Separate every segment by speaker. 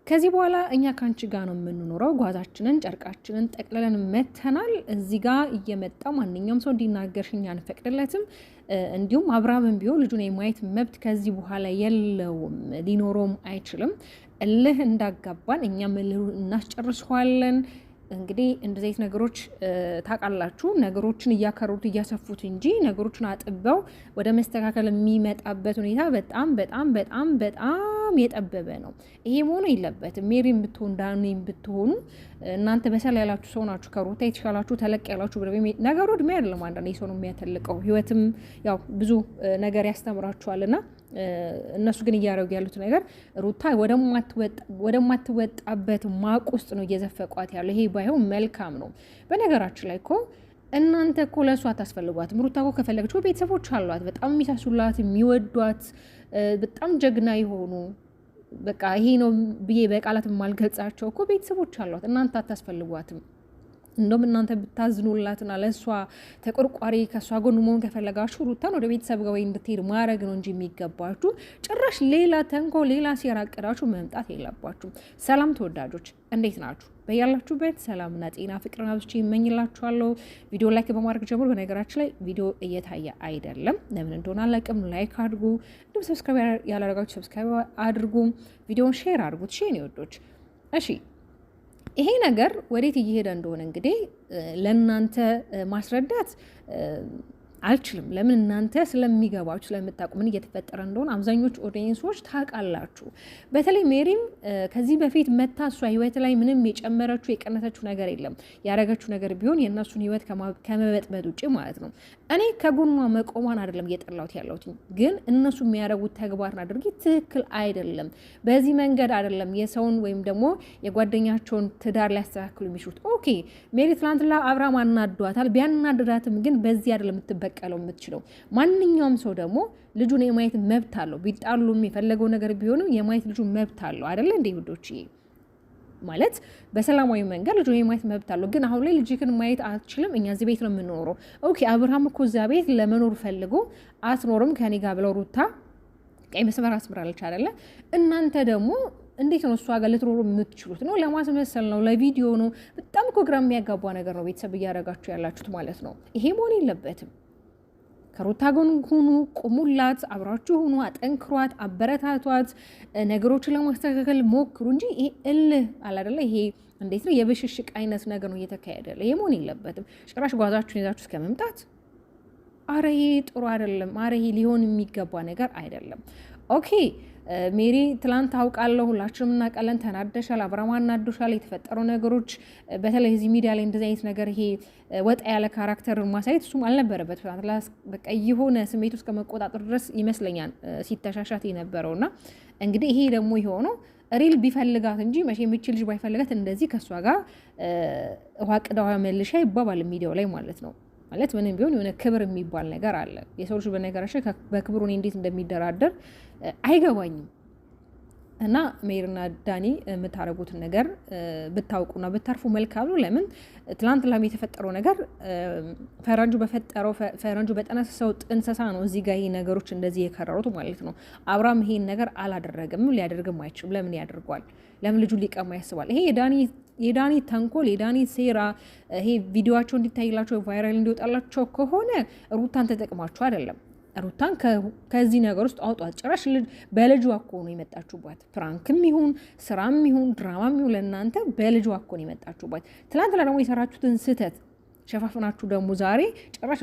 Speaker 1: ከዚህ በኋላ እኛ ካንቺ ጋር ነው የምንኖረው። ጓዛችንን ጨርቃችንን ጠቅልለን መተናል። እዚህ ጋር እየመጣ ማንኛውም ሰው እንዲናገርሽኝ አንፈቅድለትም። እንዲሁም አብርሃምም ቢሆን ልጁን የማየት መብት ከዚህ በኋላ የለውም፣ ሊኖረውም አይችልም። እልህ እንዳጋባን እኛም እልህ እናስጨርሰዋለን። እንግዲህ እንደዚህ አይነት ነገሮች ታውቃላችሁ፣ ነገሮችን እያከሩት እያሰፉት እንጂ ነገሮችን አጥበው ወደ መስተካከል የሚመጣበት ሁኔታ በጣም በጣም በጣም በጣም የጠበበ ነው። ይሄ መሆኑ የለበትም። ሜሪም ብትሆን ዳኒም ብትሆኑ እናንተ በሰል ያላችሁ ሰው ናችሁ። ከሩታ የተሻላችሁ ተለቅ ያላችሁ ነገሩ እድሜ አይደለም። አንዳንዴ ሰው ነው የሚያተልቀው። ህይወትም ያው ብዙ ነገር ያስተምራችኋልና እነሱ ግን እያደረጉ ያሉት ነገር ሩታ ወደማትወጣበት ማቅ ውስጥ ነው እየዘፈቋት ያለው። ይሄ ባይሆን መልካም ነው። በነገራችን ላይ እኮ እናንተ እኮ ለእሷ አታስፈልጓትም። ሩታ እኮ ከፈለገች ቤተሰቦች አሏት፣ በጣም የሚሳሱላት የሚወዷት፣ በጣም ጀግና የሆኑ በቃ ይሄ ነው ብዬ በቃላት የማልገልጻቸው እኮ ቤተሰቦች አሏት። እናንተ አታስፈልጓትም። እንደውም እናንተ ብታዝኑላትና ለእሷ ተቆርቋሪ ከእሷ ጎን መሆን ከፈለጋችሁ ሩታን ወደ ቤተሰብ ጋር ወይ እንድትሄድ ማድረግ ነው እንጂ የሚገባችሁ ጭራሽ ሌላ ተንኮ ሌላ ሴራ አቅዳችሁ መምጣት የለባችሁ። ሰላም ተወዳጆች እንዴት ናችሁ? በያላችሁበት ሰላምና ጤና ፍቅርን አብዝቼ ይመኝላችኋለሁ። ቪዲዮ ላይክ በማድረግ ጀምሮ። በነገራችን ላይ ቪዲዮ እየታየ አይደለም፣ ለምን እንደሆነ አላውቅም። ላይክ አድርጉ፣ እንዲሁም ሰብስክራይብ ያላደረጋችሁ ሰብስክራይብ አድርጉ፣ ቪዲዮውን ሼር አድርጉት። ሼር ይወዶች። እሺ ይሄ ነገር ወዴት እየሄደ እንደሆነ እንግዲህ ለእናንተ ማስረዳት አልችልም። ለምን እናንተ ስለሚገባችሁ ስለምታውቁ ምን እየተፈጠረ እንደሆነ አብዛኞቹ ኦዲየንሶች ታውቃላችሁ። በተለይ ሜሪም ከዚህ በፊት መታ እሷ ህይወት ላይ ምንም የጨመረችው የቀነሰችው ነገር የለም። ያደረገችው ነገር ቢሆን የእነሱን ህይወት ከመበጥበጥ ውጭ ማለት ነው። እኔ ከጎኗ መቆሟን አይደለም እየጠላሁት ያለሁት፣ ግን እነሱ የሚያደርጉት ተግባርና ድርጊት ትክክል አይደለም። በዚህ መንገድ አይደለም የሰውን ወይም ደግሞ የጓደኛቸውን ትዳር ሊያስተካክሉ የሚችሉት። ኦኬ ሜሪ ትላንትና አብርሃም አናዷታል። ቢያናድዳትም ግን በዚህ አይደለም የምትበቀለው የምትችለው። ማንኛውም ሰው ደግሞ ልጁን የማየት መብት አለው። ቢጣሉም የፈለገው ነገር ቢሆንም የማየት ልጁ መብት አለው አይደለ እንዴ ውዶች? ማለት በሰላማዊ መንገድ ልጁን የማየት መብት አለው። ግን አሁን ላይ ልጅክን ማየት አትችልም፣ እኛ እዚህ ቤት ነው የምንኖረው። ኦኬ አብርሃም እኮ እዛ ቤት ለመኖር ፈልጎ አትኖርም ከኔ ጋር ብለው ሩታ ቀይ መስመር አስምራለች አይደለ? እናንተ ደግሞ እንዴት ነው እሷ ጋር ልትኖሩ የምትችሉት? ነው ለማስመሰል ነው? ለቪዲዮ ነው? በጣም እኮ ግራ የሚያጋባ ነገር ነው ቤተሰብ እያደረጋችሁ ያላችሁት ማለት ነው። ይሄ መሆን የለበትም። ከሩታ ጎን ሁኑ፣ ቁሙላት፣ አብራችሁ ሁኑ፣ አጠንክሯት፣ አበረታቷት፣ ነገሮችን ለማስተካከል ሞክሩ እንጂ ይሄ እልህ አለ አይደለ? ይሄ እንዴት ነው የብሽሽቅ አይነት ነገር ነው እየተካሄደ ያለ። ይሄ መሆን የለበትም። ጭራሽ ጓዛችሁን ይዛችሁ እስከ መምጣት፣ አረ ይሄ ጥሩ አይደለም። አረ ይሄ ሊሆን የሚገባ ነገር አይደለም። ኦኬ ሜሪ ትላንት አውቃለሁ፣ ሁላችንም እናውቃለን፣ ተናደሻል፣ አብርሃም አናዶሻል። የተፈጠሩ ነገሮች በተለይ እዚህ ሚዲያ ላይ እንደዚህ አይነት ነገር ይሄ ወጣ ያለ ካራክተር ማሳየት እሱም አልነበረበት። በቃ የሆነ ስሜት ውስጥ ከመቆጣጠር ድረስ ይመስለኛል ሲተሻሻት የነበረውና እንግዲህ ይሄ ደግሞ የሆነው ሪል ቢፈልጋት እንጂ መቼ የሚችል ልጅ ባይፈልጋት እንደዚህ ከእሷ ጋር ውሃ ቅዳዋ መልሻ ይባባል ሚዲያው ላይ ማለት ነው። ማለት ምንም ቢሆን የሆነ ክብር የሚባል ነገር አለ። የሰው ልጅ በነገራችን በክብሩ እንዴት እንደሚደራደር አይገባኝም። እና ሜሪና ዳኒ የምታረጉትን ነገር ብታውቁና ብታርፉ መልካም ነው። ለምን ትላንት ላም የተፈጠረው ነገር ፈረንጁ በጠነሰሰው ጥንሰሳ ነው እዚህ ጋር ይሄ ነገሮች እንደዚህ የከረሩት ማለት ነው። አብርሃም ይሄን ነገር አላደረገም፣ ሊያደርግም አይችልም። ለምን ያደርጓል? ለምን ልጁ ሊቀማ ያስባል? ይሄ የዳኒ ተንኮል፣ የዳኒ ሴራ፣ ይሄ ቪዲዮቸው እንዲታይላቸው ቫይራል እንዲወጣላቸው ከሆነ ሩታን ተጠቅማችሁ አይደለም። ሩታን ከዚህ ነገር ውስጥ አውጧት። ጭራሽ በልጇ እኮ ነው የመጣችሁባት። ፕራንክም ይሁን ስራም ይሁን ድራማም ይሁን ለእናንተ በልጇ እኮ ነው የመጣችሁባት። ትናንትና ደግሞ የሰራችሁትን ስህተት ሸፋፍናችሁ ደግሞ ዛሬ ጭራሽ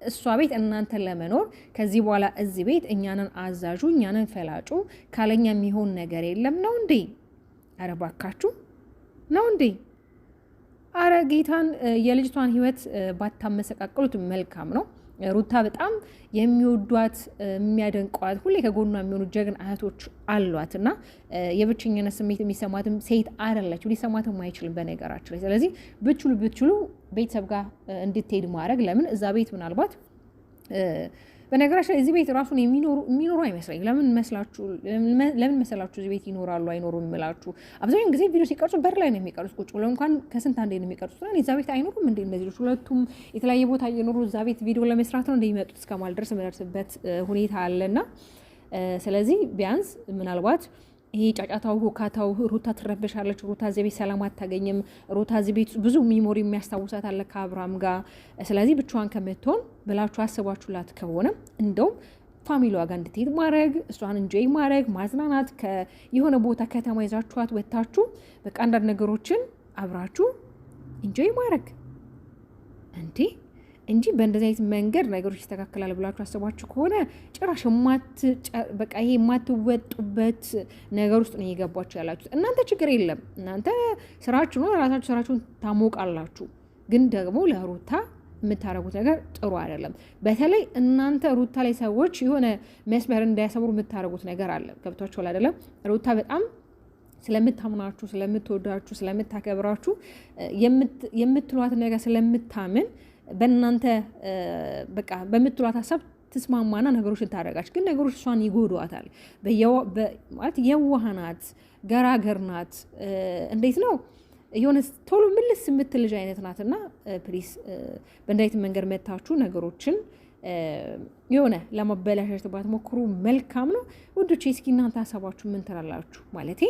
Speaker 1: እሷ ቤት እናንተን ለመኖር ከዚህ በኋላ እዚህ ቤት እኛንን አዛዡ እኛንን ፈላጩ ካለኛ የሚሆን ነገር የለም ነው እንዴ? አረ ባካችሁ ነው እንዴ? አረ ጌታን የልጅቷን ህይወት ባታመሰቃቅሉት መልካም ነው። ሩታ በጣም የሚወዷት የሚያደንቋት ሁሌ ከጎኗ የሚሆኑ ጀግና እህቶች አሏት እና የብቸኝነት ስሜት የሚሰማትም ሴት አይደለችም፣ ሊሰማትም አይችልም በነገራችን ላይ። ስለዚህ ብትችሉ ቤተሰብ ጋር እንድትሄድ ማድረግ። ለምን እዛ ቤት ምናልባት በነገራችን ላይ እዚህ ቤት ራሱን የሚኖሩ አይመስለኝም። ለምን መሰላችሁ እዚህ ቤት ይኖራሉ አይኖሩም የምላችሁ? አብዛኛውን ጊዜ ቪዲዮ ሲቀርጹ በር ላይ ነው የሚቀርጹት። ቁጭ ብለው እንኳን ከስንት አንዴ ነው የሚቀርጹት። እዛ ቤት አይኖሩም እንዴ? እነዚህ ሁለቱም የተለያየ ቦታ እየኖሩ እዛ ቤት ቪዲዮ ለመስራት ነው እንደሚመጡት እስከማልደርስ የምደርስበት ሁኔታ አለና ስለዚህ ቢያንስ ምናልባት ይሄ ጫጫታው ሁካታው ሩታ ትረበሻለች፣ ሩታ እዚህ ቤት ሰላም አታገኝም፣ ሩታ እዚህ ቤት ብዙ ሚሞሪ የሚያስታውሳት አለ ከአብርሃም ጋር። ስለዚህ ብቻዋን ከምትሆን ብላችሁ አስባችሁላት ከሆነ እንደውም ፋሚሊዋ ጋር እንድትሄድ ማድረግ፣ እሷን እንጆይ ማድረግ፣ ማዝናናት፣ የሆነ ቦታ ከተማ ይዛችኋት ወጥታችሁ በቃ አንዳንድ ነገሮችን አብራችሁ እንጆይ ማድረግ እንጂ በእንደዚህ አይነት መንገድ ነገሮች ይስተካከላል ብላችሁ አስባችሁ ከሆነ ጭራሽ በቃ ይሄ የማትወጡበት ነገር ውስጥ ነው እየገባችሁ ያላችሁት። እናንተ ችግር የለም፣ እናንተ ስራችሁ ነው፣ ራሳችሁ ስራችሁን ታሞቃላችሁ። ግን ደግሞ ለሩታ የምታረጉት ነገር ጥሩ አይደለም። በተለይ እናንተ ሩታ ላይ ሰዎች የሆነ መስመር እንዳያሰብሩ የምታረጉት ነገር አለ። ገብቷችኋል አይደለም? ሩታ በጣም ስለምታምናችሁ፣ ስለምትወዳችሁ፣ ስለምታከብራችሁ የምትሏት ነገር ስለምታምን በእናንተ በቃ በምትሏት ሀሳብ ትስማማና ነገሮችን ታደርጋች። ግን ነገሮች እሷን ይጎዷታል። ማለት የዋህናት ገራገር ናት። እንዴት ነው የሆነ ቶሎ ምልስ የምትል ልጅ አይነት ናትና ፕሊስ በእንዳይት መንገድ መታችሁ ነገሮችን የሆነ ለማበላሸት ባትሞክሩ መልካም ነው ውዶቼ። እስኪ እናንተ ሀሳባችሁ ምን ትላላችሁ? ማለት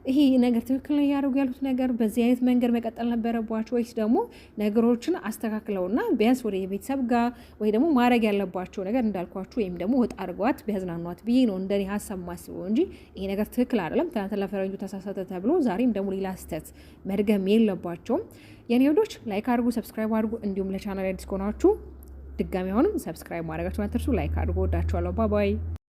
Speaker 1: ይሄ ነገር ትክክል ነው ያደርጉ ያሉት ነገር በዚህ አይነት መንገድ መቀጠል ነበረባቸው ወይስ ደግሞ ነገሮችን አስተካክለውና ቢያንስ ወደ የቤተሰብ ጋር ወይ ደግሞ ማድረግ ያለባቸው ነገር እንዳልኳችሁ ወይም ደግሞ ወጣ አድርገዋት ቢያዝናኗት ብዬ ነው እንደኔ ሀሳብ ማስበው እንጂ ይሄ ነገር ትክክል አይደለም። ትናንት ለፈረንጁ ተሳሳተ ተብሎ ዛሬም ደግሞ ሌላ ስህተት መድገም የለባቸውም። የኔ ወዶች ላይክ አድርጉ፣ ሰብስክራይብ አድርጉ። እንዲሁም ለቻናል አዲስ ከሆናችሁ ድጋሚ አሁንም ሰብስክራይብ ማድረጋችሁን አትርሱ። ላይክ አድርጉ። ወዳችኋለሁ። ባይ ባይ።